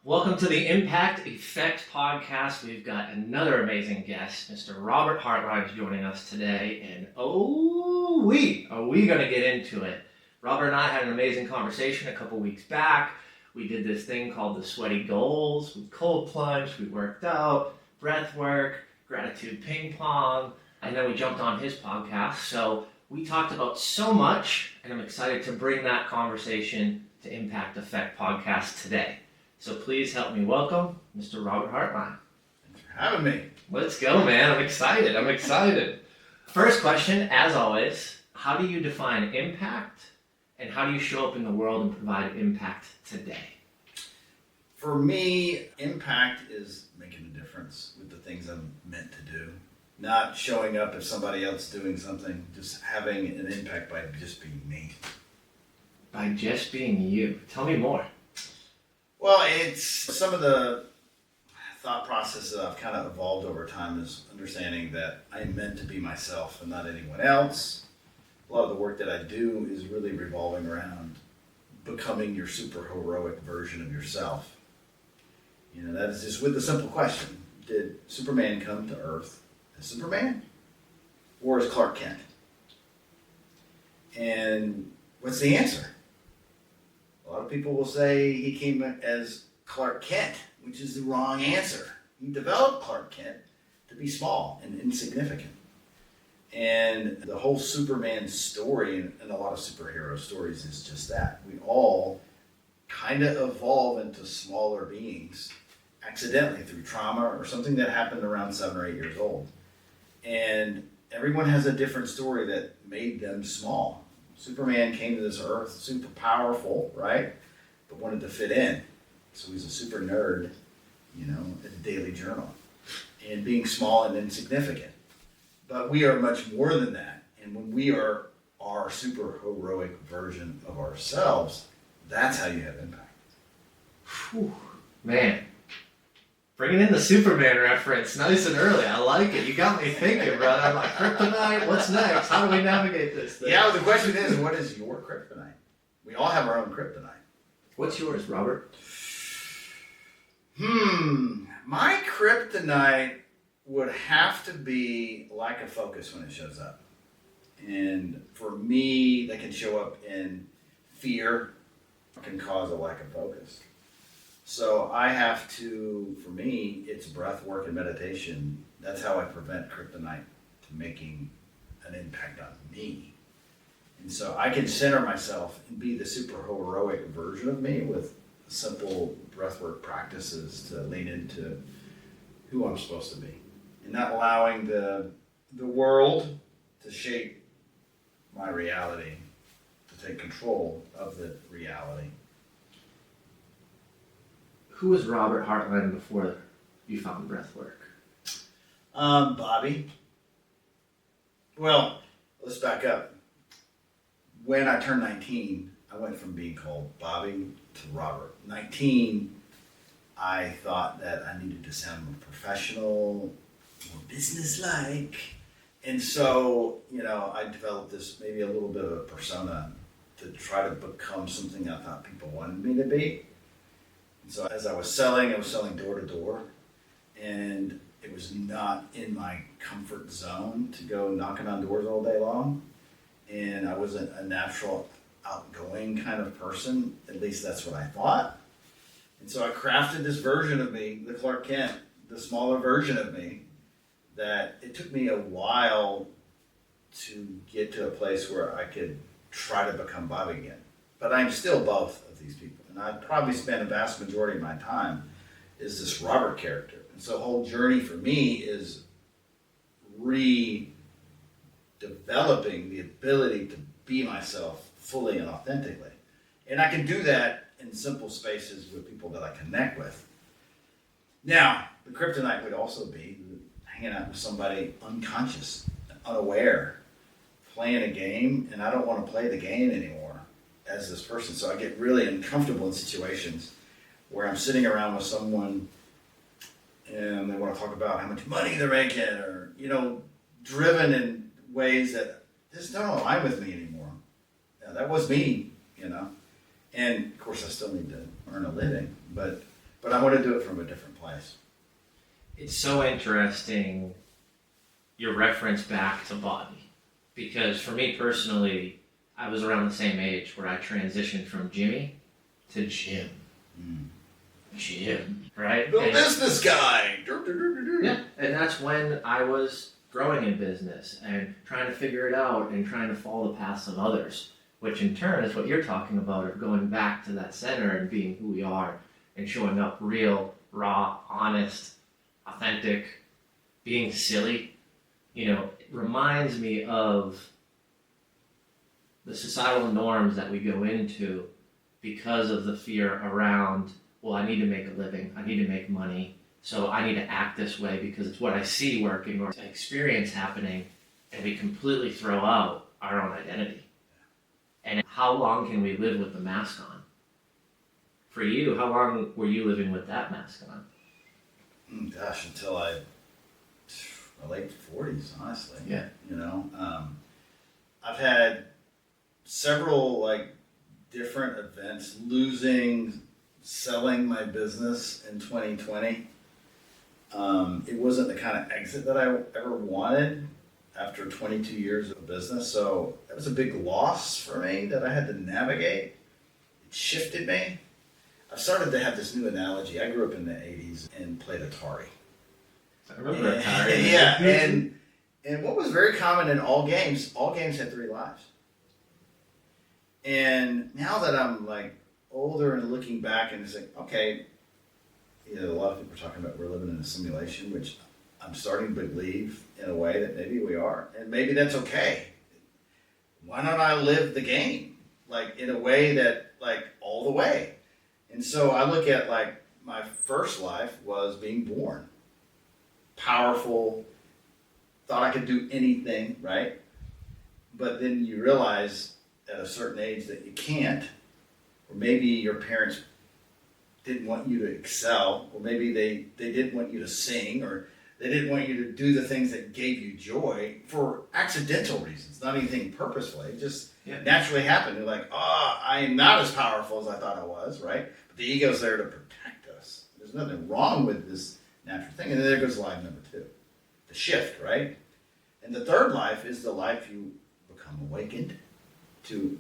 Welcome to the Impact Effect Podcast. We've got another amazing guest, Mr. Robert Hartline, is joining us today, and are we going to get into it? Robert and I had an amazing conversation a couple weeks back. We did this thing called the Sweaty Goals. We cold plunged, we worked out, breath work, gratitude ping pong, and then we jumped on his podcast. So we talked about so much, and I'm excited to bring that conversation to Impact Effect Podcast today. So please help me welcome Mr. Robert Hartline. Thanks for having me. Let's go, man. I'm excited. First question, as always, how do you define impact and how do you show up in the world and provide impact today? For me, impact is making a difference with the things I'm meant to do. Not showing up if somebody else is doing something, just having an impact by just being me. By just being you. Tell me more. Well, it's some of the thought processes I've kind of evolved over time is understanding that I'm meant to be myself and not anyone else. A lot of the work that I do is really revolving around becoming your super heroic version of yourself. You know, that is just with the simple question, did Superman come to Earth as Superman or as Clark Kent? And what's the answer? A lot of people will say he came as Clark Kent, which is the wrong answer. He developed Clark Kent to be small and insignificant. And the whole Superman story and a lot of superhero stories is just that. We all kind of evolve into smaller beings accidentally through trauma or something that happened around 7 or 8 years old. And everyone has a different story that made them small. Superman came to this earth super powerful, right? But wanted to fit in. So he's a super nerd, you know, at the Daily Journal. And being small and insignificant. But we are much more than that. And when we are our super heroic version of ourselves, that's how you have impact. Whew, man. Bringing in the Superman reference nice and early. I like it. You got me thinking, brother. I'm like, Kryptonite, what's next? How do we navigate this thing? Yeah, well, the question is, what is your kryptonite? We all have our own kryptonite. What's yours, Robert? My kryptonite would have to be lack of focus when it shows up. And for me, that can show up in fear. It can cause a lack of focus. So I have to, for me, it's breath work and meditation. That's how I prevent kryptonite to making an impact on me. And so I can center myself and be the super heroic version of me with simple breathwork practices to lean into who I'm supposed to be. And not allowing the world to shape my reality, to take control of the reality. Who was Robert Hartline before you found breath work? Bobby. Well, let's back up. When I turned 19, I went from being called Bobby to Robert. 19, I thought that I needed to sound more professional, more businesslike. And so, you know, I developed this maybe a little bit of a persona to try to become something I thought people wanted me to be. And so as I was selling door to door, and it was not in my comfort zone to go knocking on doors all day long. And I wasn't a natural outgoing kind of person, at least that's what I thought. And so I crafted this version of me, the Clark Kent, the smaller version of me, that it took me a while to get to a place where I could try to become Bobby again. But I'm still both of these people. And I probably spent a vast majority of my time is this Robert character. And so the whole journey for me is redeveloping the ability to be myself fully and authentically. And I can do that in simple spaces with people that I connect with. Now, the kryptonite would also be hanging out with somebody unconscious, unaware, playing a game, and I don't want to play the game anymore as this person. So I get really uncomfortable in situations where I'm sitting around with someone and they want to talk about how much money they're making or, you know, driven in ways that just don't align with me anymore. Now, that was me, you know. And of course I still need to earn a living, but but I want to do it from a different place. It's so interesting, your reference back to Bobby, because for me personally, I was around the same age where I transitioned from Jimmy to Jim. Jim, right? The business guy. Yeah, and that's when I was growing in business and trying to figure it out and trying to follow the paths of others, which in turn is what you're talking about, of going back to that center and being who we are and showing up real, raw, honest, authentic, being silly. You know, it reminds me of the societal norms that we go into because of the fear around, well, I need to make a living, I need to make money, so I need to act this way because it's what I see working or experience happening, and we completely throw out our own identity. And how long can we live with the mask on? For you, how long were you living with that mask on? Gosh, until my late 40s, honestly. Yeah. You know, I've had several different events, selling my business in 2020. It wasn't the kind of exit that I ever wanted after 22 years of business. So that was a big loss for me that I had to navigate. It shifted me. I've started to have this new analogy. I grew up in the 80s and played Atari. I remember Atari. Yeah, and what was very common in all games had 3 lives. And now that I'm older and looking back and it's okay, a lot of people are talking about we're living in a simulation, which I'm starting to believe in a way that maybe we are, and maybe that's okay. Why don't I live the game in a way that all the way? And so I look at my first life was being born, powerful, thought I could do anything, right? But then you realize at a certain age that you can't, or maybe your parents didn't want you to excel, or maybe they didn't want you to sing, or they didn't want you to do the things that gave you joy for accidental reasons, not anything purposefully. It just naturally happened. You're like, I am not as powerful as I thought I was, right? But the ego's there to protect us. There's nothing wrong with this natural thing. And then there goes life number 2, the shift, right? And the third life is the life you become awakened to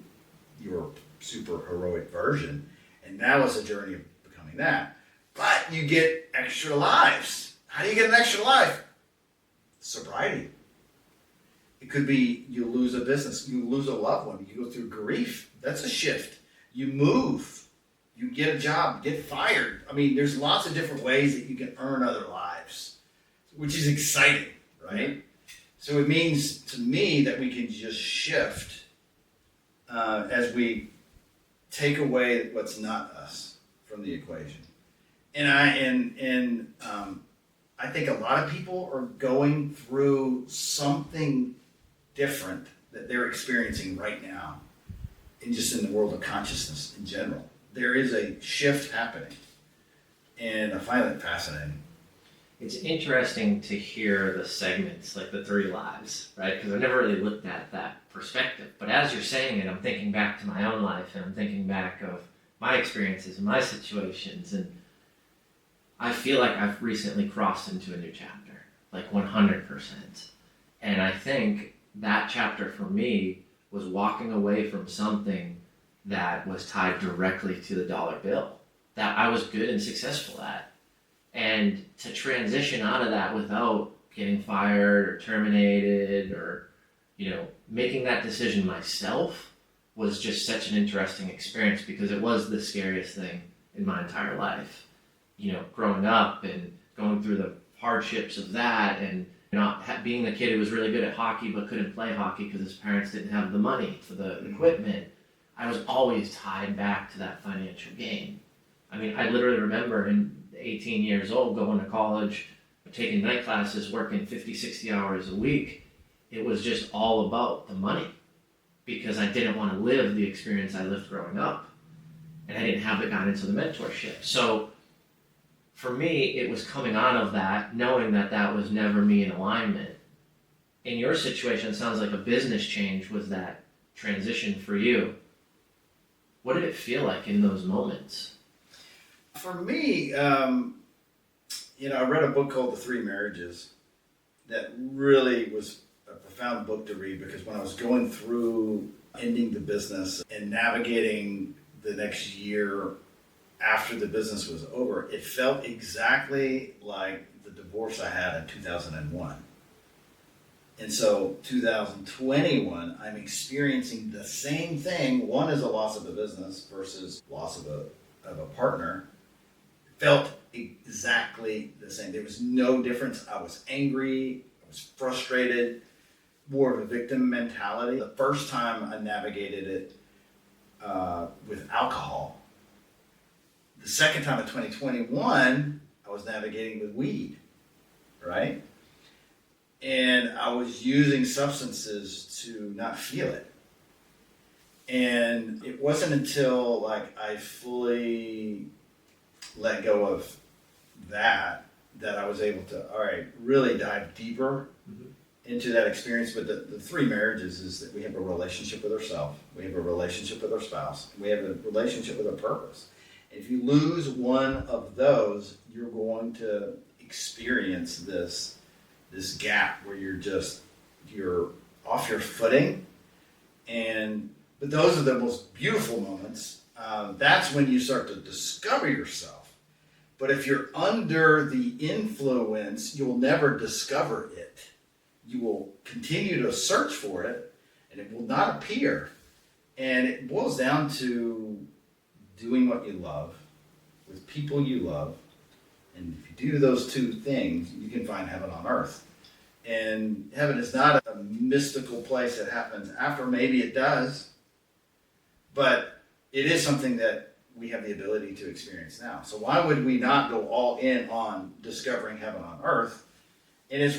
your super heroic version. And now it's a journey of becoming that. But you get extra lives. How do you get an extra life? Sobriety. It could be you lose a business, you lose a loved one, you go through grief. That's a shift. You move, you get a job, get fired. I mean, there's lots of different ways that you can earn other lives, which is exciting, right? So it means to me that we can just shift as we take away what's not us from the equation. And I think a lot of people are going through something different that they're experiencing right now, in the world of consciousness in general. There is a shift happening, and I find it fascinating. It's interesting to hear the segments, like the 3 lives, right? Because I've never really looked at that perspective. But as you're saying it, I'm thinking back to my own life, and I'm thinking back of my experiences and my situations, and I feel like I've recently crossed into a new chapter, 100%. And I think that chapter for me was walking away from something that was tied directly to the dollar bill, that I was good and successful at. And to transition out of that without getting fired or terminated or, making that decision myself was just such an interesting experience, because it was the scariest thing in my entire life. Growing up and going through the hardships of that, and being the kid who was really good at hockey but couldn't play hockey because his parents didn't have the money for the equipment. I was always tied back to that financial gain. I mean, I literally remember in 18 years old going to college, taking night classes, working 50, 60 hours a week. It was just all about the money, because I didn't want to live the experience I lived growing up, and I didn't have the guidance of the mentorship. So for me, it was coming out of that, knowing that that was never me in alignment. In your situation, it sounds like a business change was that transition for you. What did it feel like in those moments? For me, I read a book called The Three Marriages that really was a profound book to read, because when I was going through ending the business and navigating the next year after the business was over, it felt exactly like the divorce I had in 2001. And so 2021, I'm experiencing the same thing. One is a loss of a business versus loss of a partner. Felt exactly the same. There was no difference. I was angry. I was frustrated. More of a victim mentality. The first time I navigated it with alcohol. The second time in 2021, I was navigating with weed, right? And I was using substances to not feel it. And it wasn't until I fully let go of that I was able to, really dive deeper into that experience. But the three marriages is that we have a relationship with ourselves, we have a relationship with our spouse, we have a relationship with our purpose. And if you lose one of those, you're going to experience this gap where you're off your footing. But those are the most beautiful moments. That's when you start to discover yourself. But if you're under the influence, you'll never discover it. You will continue to search for it, and it will not appear. And it boils down to doing what you love, with people you love. And if you do those two things, you can find heaven on earth. And heaven is not a mystical place that happens after. Maybe it does. But it is something that we have the ability to experience now. So why would we not go all in on discovering heaven on earth? And it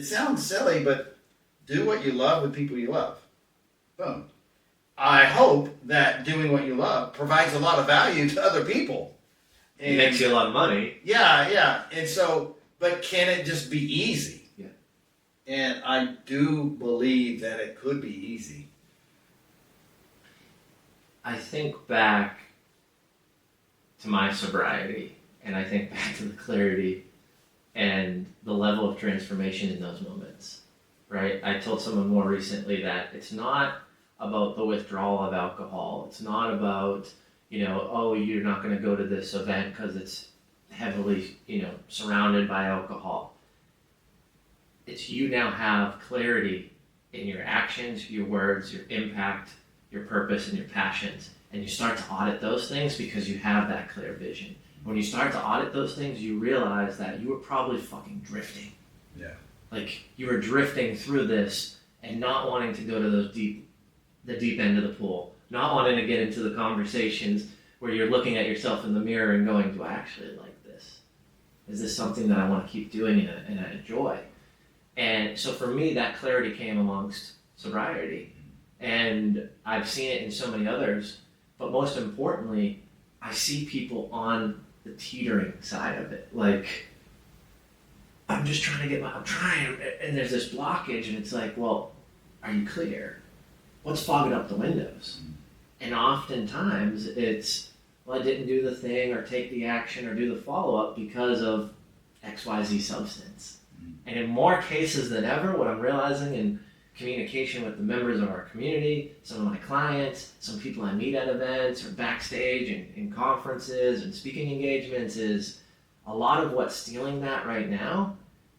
sounds silly, but do what you love with people you love. Boom. I hope that doing what you love provides a lot of value to other people. And it makes you a lot of money. Yeah. And so, but can it just be easy? Yeah. And I do believe that it could be easy. I think back to my sobriety, and I think back to the clarity and the level of transformation in those moments, right? I told someone more recently that it's not about the withdrawal of alcohol. It's not about, you're not going to go to this event because it's heavily, surrounded by alcohol. It's you now have clarity in your actions, your words, your impact, your purpose, and your passions. And you start to audit those things because you have that clear vision. When you start to audit those things, you realize that you were probably fucking drifting. Yeah. Like, you were drifting through this and not wanting to go to the deep end of the pool, not wanting to get into the conversations where you're looking at yourself in the mirror and going, do I actually like this? Is this something that I want to keep doing and I enjoy? And so for me, that clarity came amongst sobriety. And I've seen it in so many others, but most importantly, I see people on the teetering side of it. Like, I'm just trying to and there's this blockage, and it's like, well, are you clear? What's fogging up the windows? And oftentimes it's, well, I didn't do the thing or take the action or do the follow-up because of XYZ substance. And in more cases than ever, what I'm realizing in communication with the members of our community, some of my clients, some people I meet at events or backstage and in conferences and speaking engagements, is a lot of what's stealing that right now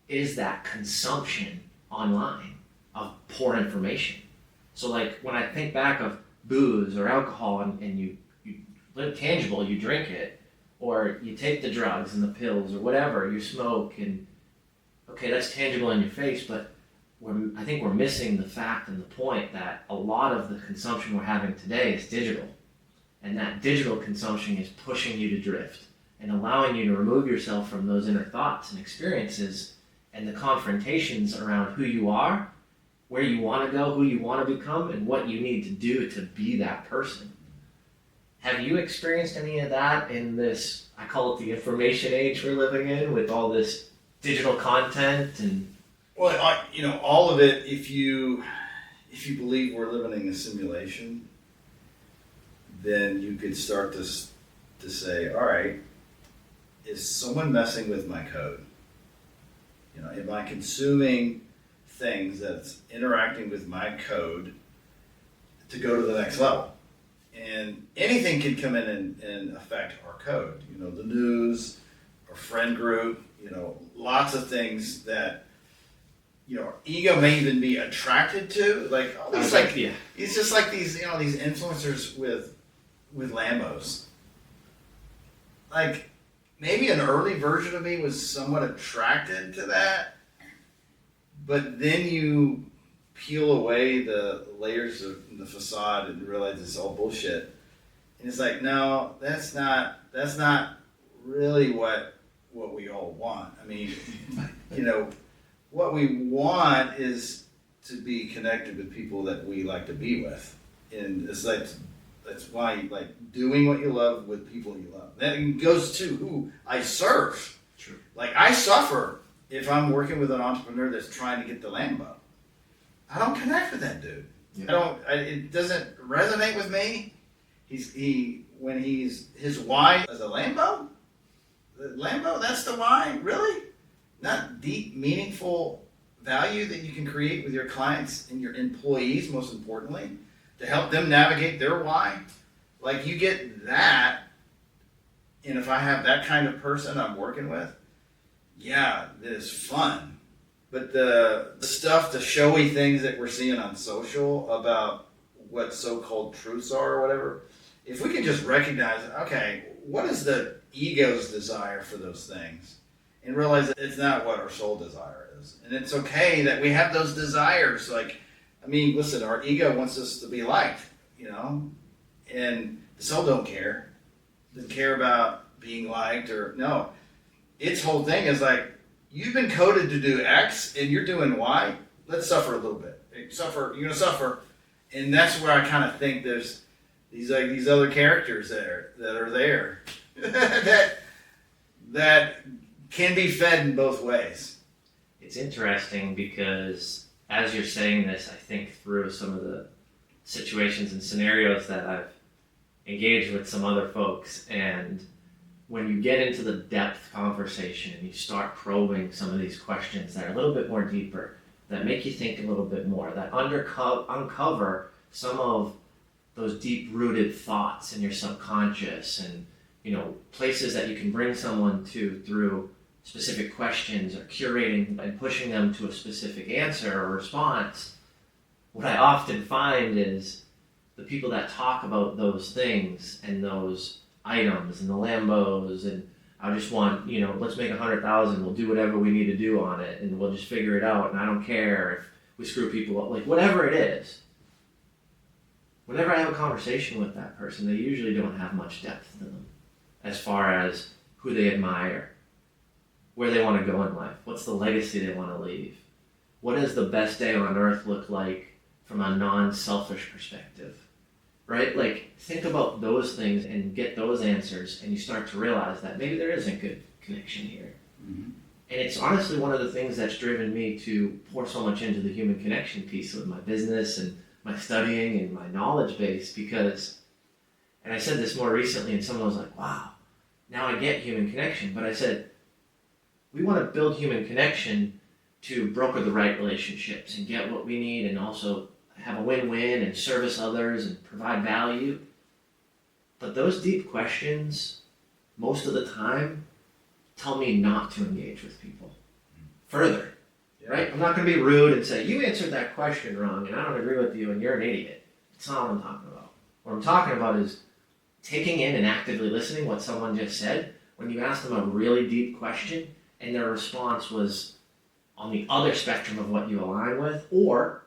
is that consumption online of poor information. So like when I think back of booze or alcohol and you live tangible, you drink it, or you take the drugs and the pills or whatever, you smoke, and okay, that's tangible in your face, but I think we're missing the fact and the point that a lot of the consumption we're having today is digital. And that digital consumption is pushing you to drift and allowing you to remove yourself from those inner thoughts and experiences and the confrontations around who you are, where you want to go, who you want to become, and what you need to do to be that person. Have you experienced any of that in this, I call it the information age we're living in, with all this digital content? And well, all of it, if you believe we're living in a simulation, then you could start to to say, all right, is someone messing with my code? You know, am I consuming things that's interacting with my code to go to the next level? And anything can come in and affect our code. You know, the news, our friend group, you know, lots of things that, you know, our ego may even be attracted to. Like, oh, it's just like these, you know, these influencers with Lambos. Like, maybe an early version of me was somewhat attracted to that, but then you peel away the layers of the facade and realize it's all bullshit. And it's like, no, that's not really what we all want. I mean, you know, what we want is to be connected with people that we like to be with. And it's like, that's why, like, doing what you love with people you love. That goes to who I serve. True. Like, I suffer if I'm working with an entrepreneur that's trying to get the Lambo. I don't connect with that dude. Yeah. It doesn't resonate with me. When his why is a Lambo? The Lambo, that's the why? Really? Not deep, meaningful value that you can create with your clients and your employees, most importantly, to help them navigate their why. Like, you get that, and if I have that kind of person I'm working with, yeah, it is fun. But the stuff, the showy things that we're seeing on social about what so-called truths are or whatever, if we can just recognize, okay, what is the ego's desire for those things? And realize that it's not what our soul desire is. And it's okay that we have those desires. Like, I mean, listen, our ego wants us to be liked, you know? And the soul don't care. Doesn't care about being liked or, no. Its whole thing is like, you've been coded to do X and you're doing Y. Let's suffer a little bit. You're going to suffer. And that's where I kind of think there's these other characters that are there that can be fed in both ways. It's interesting because as you're saying this, I think through some of the situations and scenarios that I've engaged with some other folks, and when you get into the depth conversation and you start probing some of these questions that are a little bit more deeper, that make you think a little bit more, that uncover some of those deep-rooted thoughts in your subconscious, and, you know, places that you can bring someone to through specific questions or curating and pushing them to a specific answer or response. What I often find is the people that talk about those things and those items and the Lambos and I just want, you know, let's make 100,000, we'll do whatever we need to do on it and we'll just figure it out and I don't care if we screw people up, like whatever it is. Whenever I have a conversation with that person, they usually don't have much depth to them as far as who they admire, where they want to go in life, what's the legacy they want to leave, what does the best day on earth look like from a non-selfish perspective, right? Like, think about those things and get those answers, and you start to realize that maybe there isn't good connection here. Mm-hmm. And it's honestly one of the things that's driven me to pour so much into the human connection piece with my business and my studying and my knowledge base, because, and I said this more recently and someone was like, wow, now I get human connection. But I said, we want to build human connection to broker the right relationships and get what we need and also have a win-win and service others and provide value. But those deep questions, most of the time, tell me not to engage with people further. Right? I'm not going to be rude and say, you answered that question wrong and I don't agree with you and you're an idiot. That's not what I'm talking about. What I'm talking about is taking in and actively listening what someone just said when you ask them a really deep question and their response was on the other spectrum of what you align with, or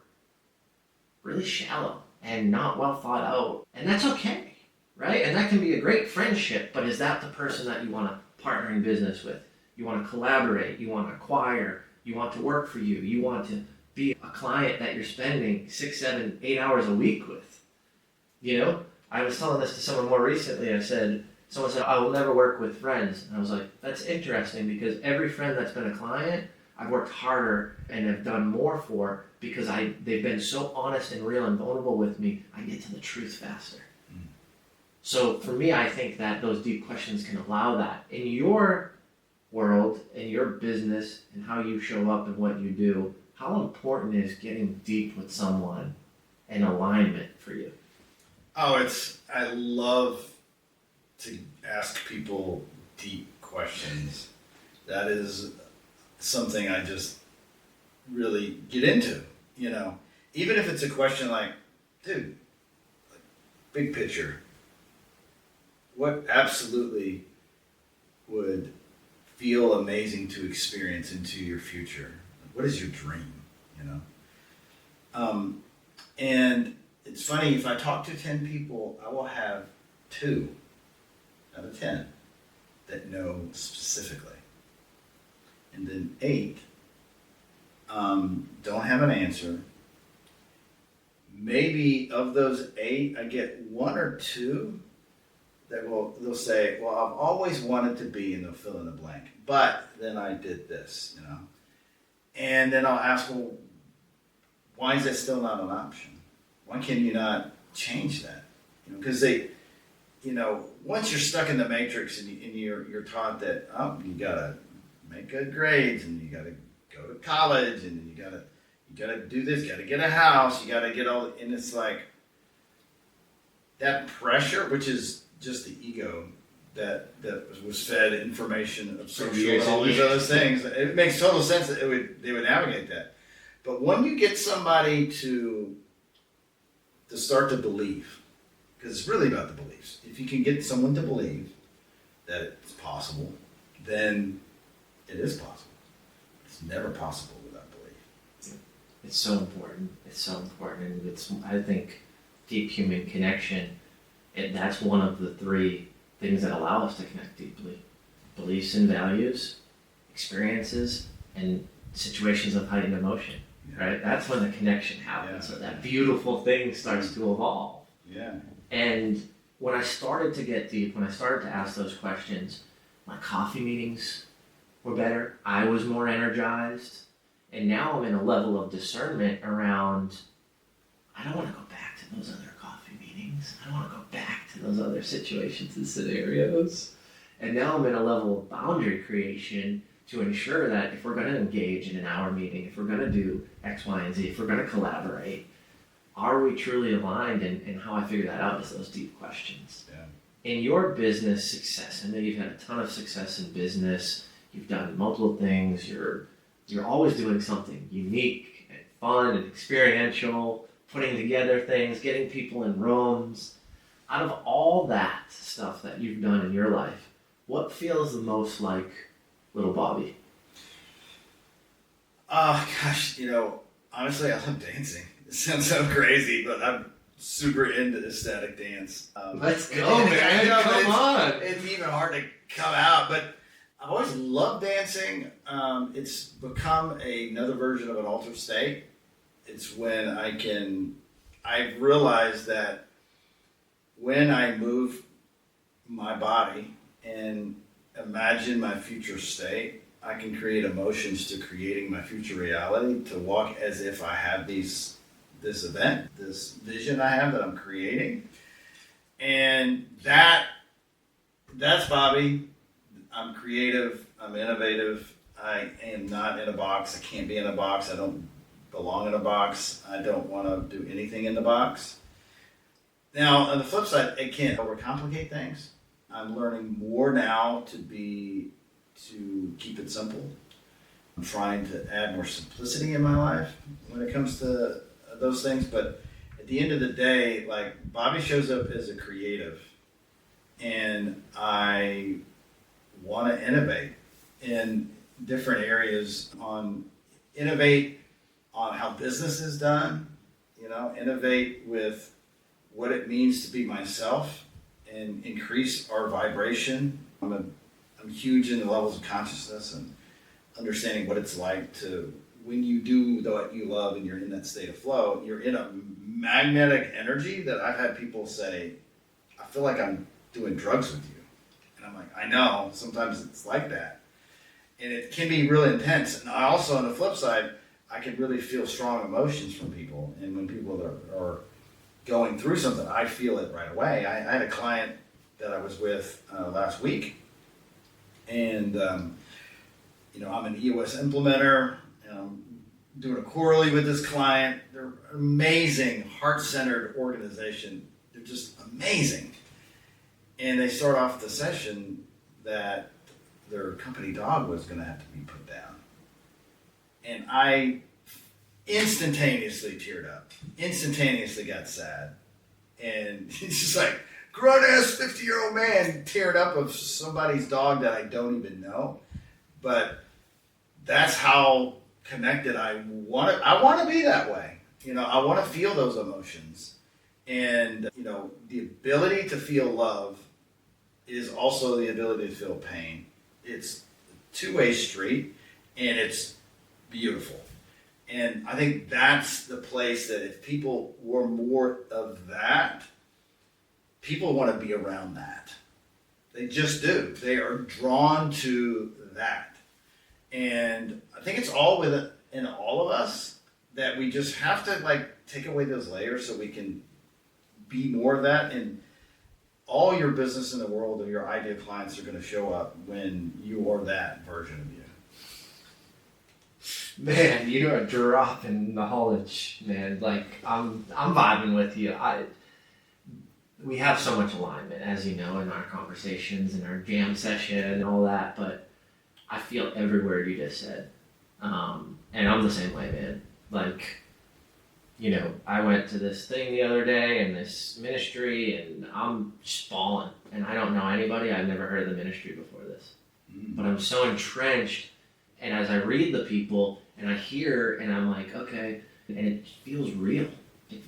really shallow and not well thought out. And that's okay, right? And that can be a great friendship, but is that the person that you want to partner in business with? You want to collaborate, you want to acquire, you want to work for you, you want to be a client that you're spending 6, 7, 8 hours a week with. You know, I was telling this to someone more recently. Someone said, I will never work with friends. And I was like, that's interesting, because every friend that's been a client, I've worked harder and have done more for, because they've been so honest and real and vulnerable with me, I get to the truth faster. So for me, I think that those deep questions can allow that. In your world, in your business, and how you show up and what you do, how important is getting deep with someone and alignment for you? Oh, I love to ask people deep questions. That is something I just really get into, Even if it's a question like, dude, big picture, what absolutely would feel amazing to experience into your future? What is your dream, And it's funny, if I talk to 10 people, I will have 2 out of 10 that know specifically. And then 8 don't have an answer. Maybe of those 8, I get 1 or 2 that they'll say, well, I've always wanted to be, and they'll fill in the blank. But then I did this, And then I'll ask, well, why is that still not an option? Why can you not change that? Because once you're stuck in the matrix and you're taught that, you gotta make good grades and you gotta go to college and you gotta do this, gotta get a house, you gotta get and it's like that pressure, which is just the ego that was fed information of social and all these other things. It makes total sense that they would navigate that. But when you get somebody to start to believe, because it's really about the beliefs. If you can get someone to believe that it's possible, then it is possible. It's never possible without belief. It's so important. It's so important. And I think, deep human connection, that's one of the 3 things that allow us to connect deeply. Beliefs and values, experiences, and situations of heightened emotion. Right? That's when the connection happens. So that beautiful thing starts to evolve. Yeah. And when I started to get deep, when I started to ask those questions, my coffee meetings were better. I was more energized. And now I'm in a level of discernment around, I don't want to go back to those other coffee meetings. I don't want to go back to those other situations and scenarios. And now I'm in a level of boundary creation to ensure that if we're going to engage in an hour meeting, if we're going to do X, Y, and Z, if we're going to collaborate, are we truly aligned? And how I figure that out is those deep questions. Yeah. In your business success, I know you've had a ton of success in business. You've done multiple things. You're always doing something unique and fun and experiential, putting together things, getting people in rooms. Out of all that stuff that you've done in your life, what feels the most like little Bobby? Gosh, honestly, I love dancing. It sounds so crazy, but I'm super into ecstatic dance. Let's go, man. Come on. It's even hard to come out, but I've always loved dancing. It's become another version of an altered state. It's when I've realized that when I move my body and imagine my future state, I can create emotions to creating my future reality, to walk as if I have this event, this vision I have that I'm creating. And that's Bobby. I'm creative, I'm innovative, I am not in a box, I can't be in a box, I don't belong in a box, I don't want to do anything in the box. Now, on the flip side, it can't overcomplicate things. I'm learning more now to keep it simple. I'm trying to add more simplicity in my life when it comes to those things, but at the end of the day, like, Bobby shows up as a creative, and I want to innovate in different areas, innovate on how business is done, innovate with what it means to be myself and increase our vibration. I'm huge in the levels of consciousness and understanding what it's like to, when you do what you love and you're in that state of flow, you're in a magnetic energy that I've had people say, I feel like I'm doing drugs with you. And I'm like, I know, sometimes it's like that. And it can be really intense. And I also, on the flip side, I can really feel strong emotions from people. And when people are going through something, I feel it right away. I had a client that I was with last week, and I'm an EOS implementer, and I'm doing a quarterly with this client. They're an amazing, heart-centered organization. They're just amazing. And they start off the session that their company dog was going to have to be put down. And I instantaneously teared up, instantaneously got sad. And it's just like, grown-ass 50-year-old man teared up of somebody's dog that I don't even know. But that's how connected I want to be that way. I want to feel those emotions. And, the ability to feel love is also the ability to feel pain. It's a two-way street, and it's beautiful. And I think that's the place that if people were more of that, people want to be around that. They just do. They are drawn to that. And I think it's all within all of us that we just have to take away those layers so we can be more of that. And all your business in the world of your ideal clients are going to show up when you are that version of you. Man, you are dropping knowledge, man. I'm vibing with you. We have so much alignment, as you know, in our conversations and our jam session and all that, but I feel every word you just said. And I'm the same way, man. I went to this thing the other day in this ministry, and I'm just bawling. And I don't know anybody. I've never heard of the ministry before this. But I'm so entrenched. And as I read the people, and I hear, and I'm like, okay, and it feels real.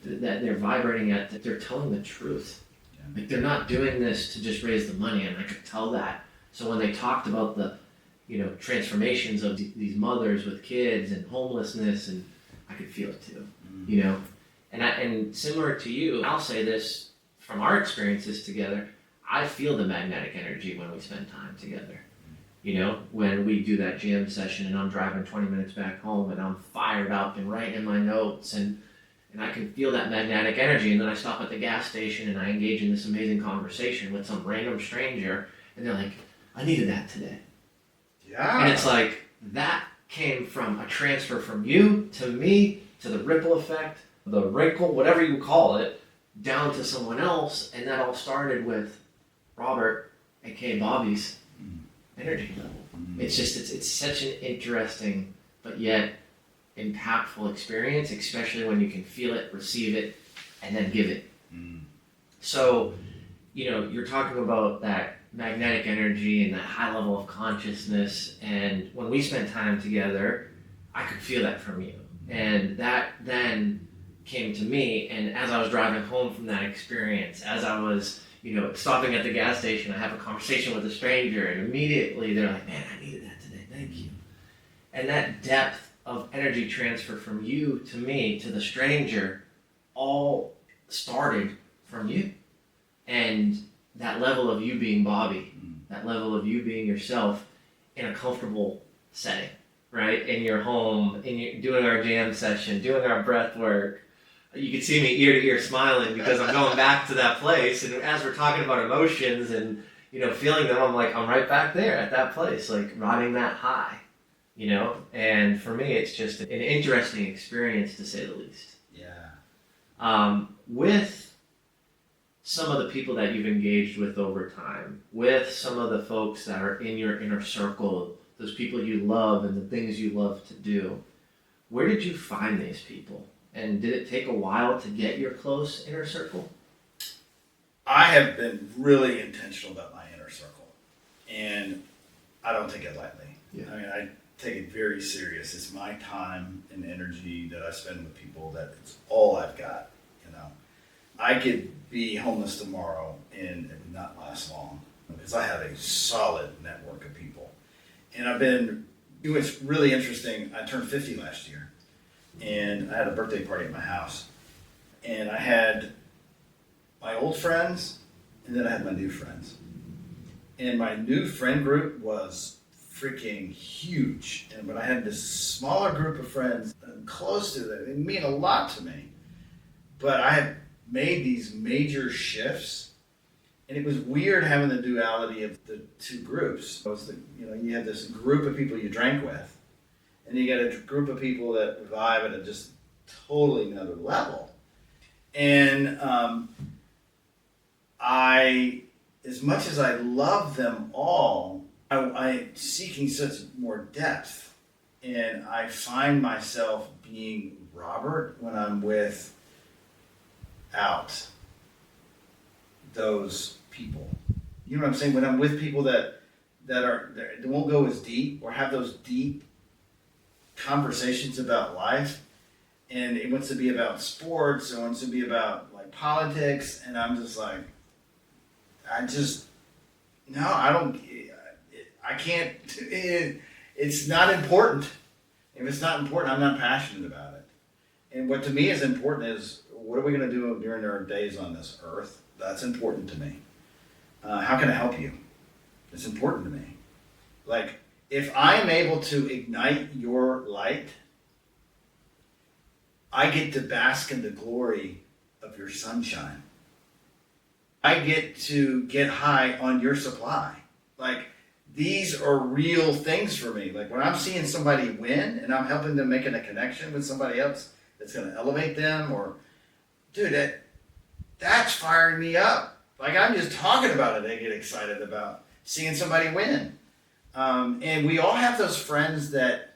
That they're vibrating that they're telling the truth. Yeah. They're not doing this to just raise the money, and I could tell that. So when they talked about the, transformations of these mothers with kids and homelessness, and I could feel it too, And similar to you, I'll say this from our experiences together, I feel the magnetic energy when we spend time together. When we do that jam session and I'm driving 20 minutes back home and I'm fired up and writing in my notes and I can feel that magnetic energy, and then I stop at the gas station and I engage in this amazing conversation with some random stranger, and they're like, I needed that today. Yeah. And it's like, that came from a transfer from you to me to the ripple effect, the wrinkle, whatever you call it, down to someone else, and that all started with Robert, aka Bobby's energy level. It's such an interesting but yet impactful experience, especially when you can feel it, receive it, and then give it. So, you're talking about that magnetic energy and that high level of consciousness, and when we spent time together, I could feel that from you. And that then came to me, and as I was driving home from that experience, as I was stopping at the gas station, I have a conversation with a stranger, and immediately they're like, man, I needed that today, thank you. And that depth of energy transfer from you to me to the stranger all started from you. And that level of you being Bobby, that level of you being yourself in a comfortable setting, right? In your home, doing our jam session, doing our breath work. You can see me ear to ear smiling because I'm going back to that place. And as we're talking about emotions and, feeling them, I'm like, I'm right back there at that place, riding that high, And for me, it's just an interesting experience, to say the least. Yeah. With some of the people that you've engaged with over time, with some of the folks that are in your inner circle, those people you love and the things you love to do, where did you find these people? And did it take a while to get your close inner circle? I have been really intentional about my inner circle, and I don't take it lightly. Yeah. I take it very serious. It's my time and energy that I spend with people that it's all I've got. I could be homeless tomorrow and it would not last long because I have a solid network of people. And it was really interesting. I turned 50 last year, and I had a birthday party at my house, and I had my old friends, and then I had my new friends. And my new friend group was freaking huge. But I had this smaller group of friends close to them. They mean a lot to me. But I had made these major shifts. And it was weird having the duality of the two groups. It was you had this group of people you drank with, and you got a group of people that vibe at a just totally another level. And as much as I love them all, I'm seeking such more depth. And I find myself being Robert when I'm without those people. You know what I'm saying? When I'm with people that won't go as deep or have those deep conversations about life, and it wants to be about sports, it wants to be about like politics, and I'm just like, I can't. It's not important. If it's not important, I'm not passionate about it. And what to me is important is, what are we going to do during our days on this earth? That's important to me. How can I help you? It's important to me. Like, if I'm able to ignite your light, I get to bask in the glory of your sunshine. I get to get high on your supply. Like, these are real things for me. Like, when I'm seeing somebody win and I'm helping them making a connection with somebody else that's going to elevate them, or, dude, that's firing me up. Like, I'm just talking about it, I get excited about seeing somebody win. And we all have those friends that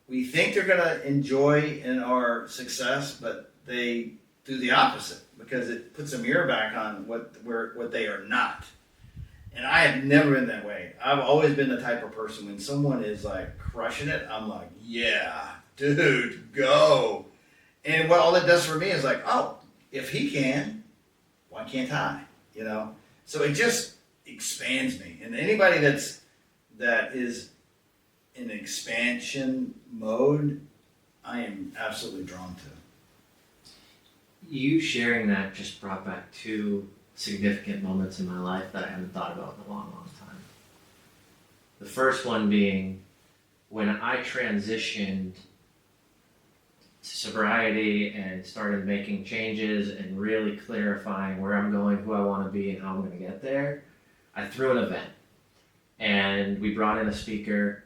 we think they're going to enjoy in our success, but they do the opposite because it puts a mirror back on what they are not. And I have never been that way. I've always been the type of person, when someone is like crushing it, I'm like, yeah, dude, go. And what all it does for me is like, oh, if he can, why can't I? So it just expands me. And anybody that is in expansion mode, I am absolutely drawn to. You sharing that just brought back two significant moments in my life that I haven't thought about in a long, long time. The first one being when I transitioned to sobriety and started making changes and really clarifying where I'm going, who I want to be, and how I'm going to get there. I threw an event, and we brought in a speaker.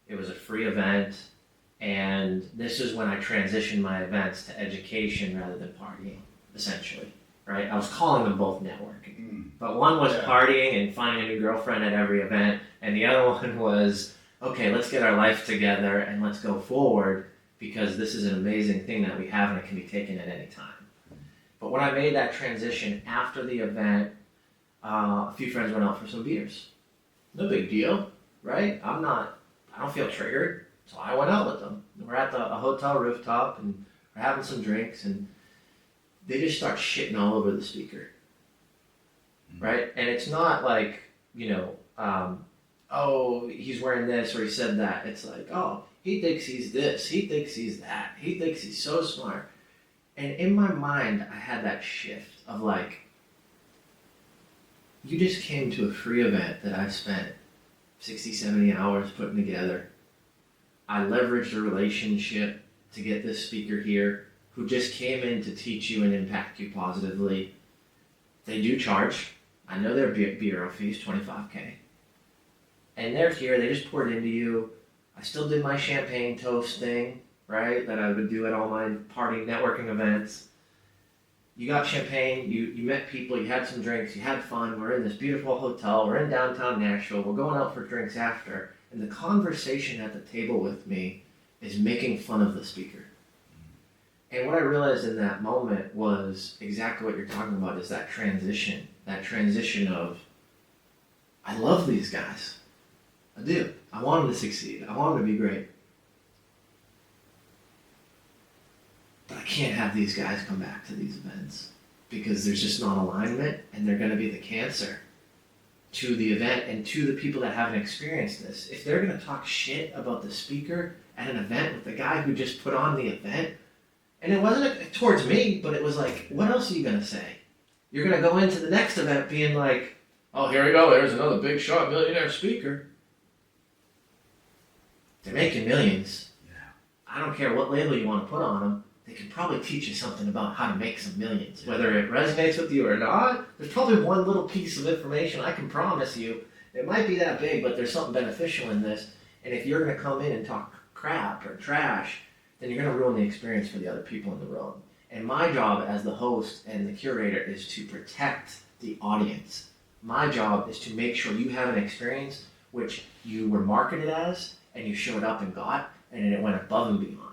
It was a free event, and this is when I transitioned my events to education rather than partying, essentially. Right? I was calling them both networking. But one was partying and finding a new girlfriend at every event, and the other one was, okay, let's get our life together and let's go forward, because this is an amazing thing that we have and it can be taken at any time. But when I made that transition after the event, a few friends went out for some beers. No big deal, right? I don't feel triggered, so I went out with them. We're at a hotel rooftop and we're having some drinks, and they just start shitting all over the speaker, right? And it's not like, oh, he's wearing this or he said that. It's like, oh, he thinks he's this, he thinks he's that, he thinks he's so smart. And in my mind, I had that shift of like, you just came to a free event that I spent 60, 70 hours putting together. I leveraged a relationship to get this speaker here, who just came in to teach you and impact you positively. They do charge. I know their bureau fees, $25K. And they're here, they just poured into you. I still did my champagne toast thing, right, that I would do at all my party networking events. You got champagne, you met people, you had some drinks, you had fun. We're in this beautiful hotel, we're in downtown Nashville, we're going out for drinks after. And the conversation at the table with me is making fun of the speaker. And what I realized in that moment was exactly what you're talking about, is that transition of, I love these guys. I do. I want them to succeed. I want them to be great. But I can't have these guys come back to these events because there's just not alignment, and they're going to be the cancer to the event and to the people that haven't experienced this. If they're going to talk shit about the speaker at an event with the guy who just put on the event, and it wasn't towards me, but it was like, what else are you going to say? You're going to go into the next event being like, oh, here we go, there's another big shot millionaire speaker. They're making millions. Yeah. I don't care what label you want to put on them. they can probably teach you something about how to make some millions. Whether it resonates with you or not, there's probably one little piece of information I can promise you. It might be that big, but there's something beneficial in this. And if you're going to come in and talk crap or trash, then you're going to ruin the experience for the other people in the room. And my job as the host and the curator is to protect the audience. My job is to make sure you have an experience which you were marketed as and you showed up and got, and it went above and beyond.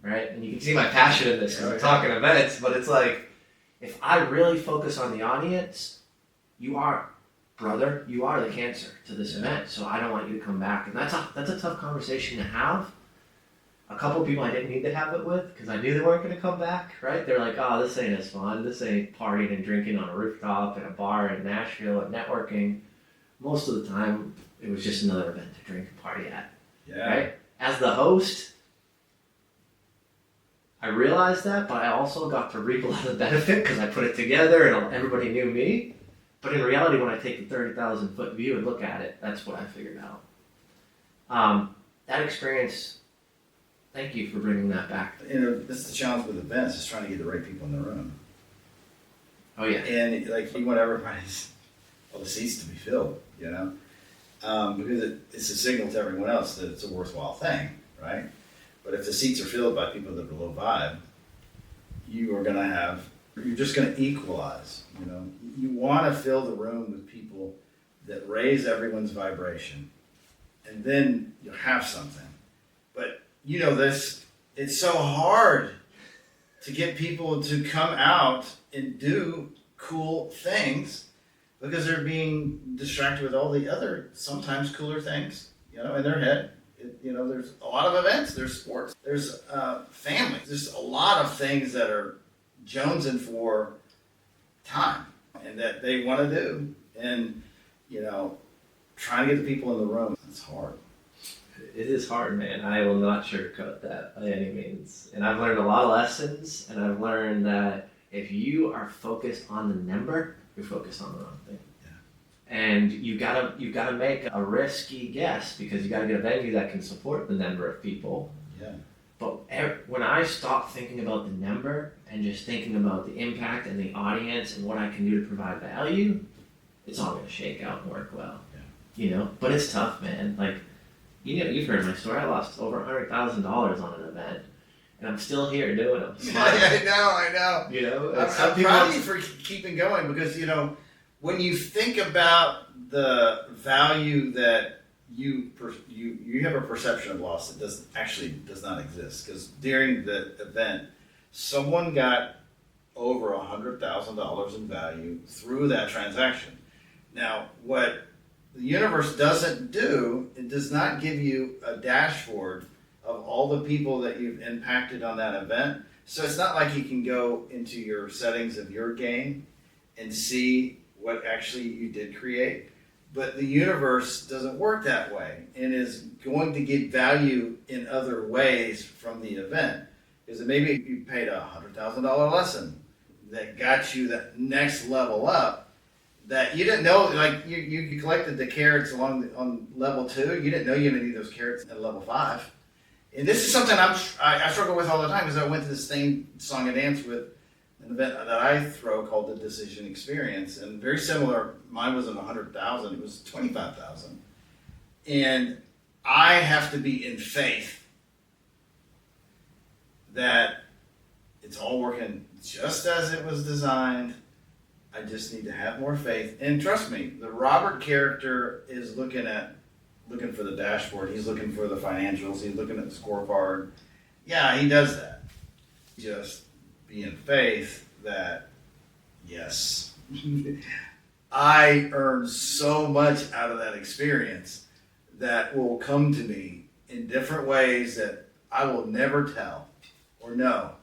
Right? And you can see my passion in this because we're talking events, but it's like, if I really focus on the audience, you are the cancer to this event, so I don't want you to come back. And that's a tough conversation to have. A couple of people I didn't need to have it with because I knew they weren't going to come back, right? They're like, oh, this ain't as fun. This ain't partying and drinking on a rooftop in a bar in Nashville and networking. Most of the time, it was just another event to drink and party at, right? As the host, I realized that, but I also got to reap a lot of benefit because I put it together and everybody knew me. But in reality, when I take the 30,000 foot view and look at it, that's what I figured out. That experience, thank you for bringing that back. This is the challenge with events, is trying to get the right people in the room. Oh yeah. And like you want all the seats to be filled, because it's a signal to everyone else that it's a worthwhile thing, right? But if the seats are filled by people that are low vibe, you're just going to equalize, You want to fill the room with people that raise everyone's vibration, and then you'll have something. But this, it's so hard to get people to come out and do cool things because they're being distracted with all the other, sometimes cooler things, in their head. There's a lot of events, there's sports, there's families, there's a lot of things that are jonesing for time and that they want to do. And, trying to get the people in the room, it's hard. It is hard, man. I will not sugarcoat that by any means. And I've learned a lot of lessons, and I've learned that if you are focused on the number, you're focused on the wrong thing. And you gotta make a risky guess because you gotta get a venue that can support the number of people. Yeah. But when I stop thinking about the number and just thinking about the impact and the audience and what I can do to provide value, it's all gonna shake out and work well. Yeah. But it's tough, man. Like, you've heard my story. I lost over $100,000 on an event, and I'm still here doing them. I know. I'm proud of you for keeping going because when you think about the value that you have a perception of loss that does not exist, because during the event, someone got over $100,000 in value through that transaction. Now, what the universe doesn't do, it does not give you a dashboard of all the people that you've impacted on that event. So it's not like you can go into your settings of your game and see what actually you did create. But the universe doesn't work that way and is going to get value in other ways from the event. Because maybe you paid a $100,000 lesson that got you that next level up that you didn't know, like you collected the carrots on level 2. You didn't know you need those carrots at level 5. And this is something I struggle with all the time because I went to the same song and dance with an event that I throw called the Decision Experience, and very similar. Mine wasn't 100,000; it was 25,000. And I have to be in faith that it's all working just as it was designed. I just need to have more faith, and trust me, the Robert character is looking for the dashboard. He's looking for the financials. He's looking at the scorecard. Yeah, he does that. Just be in faith that, yes, I earned so much out of that experience that will come to me in different ways that I will never tell or know.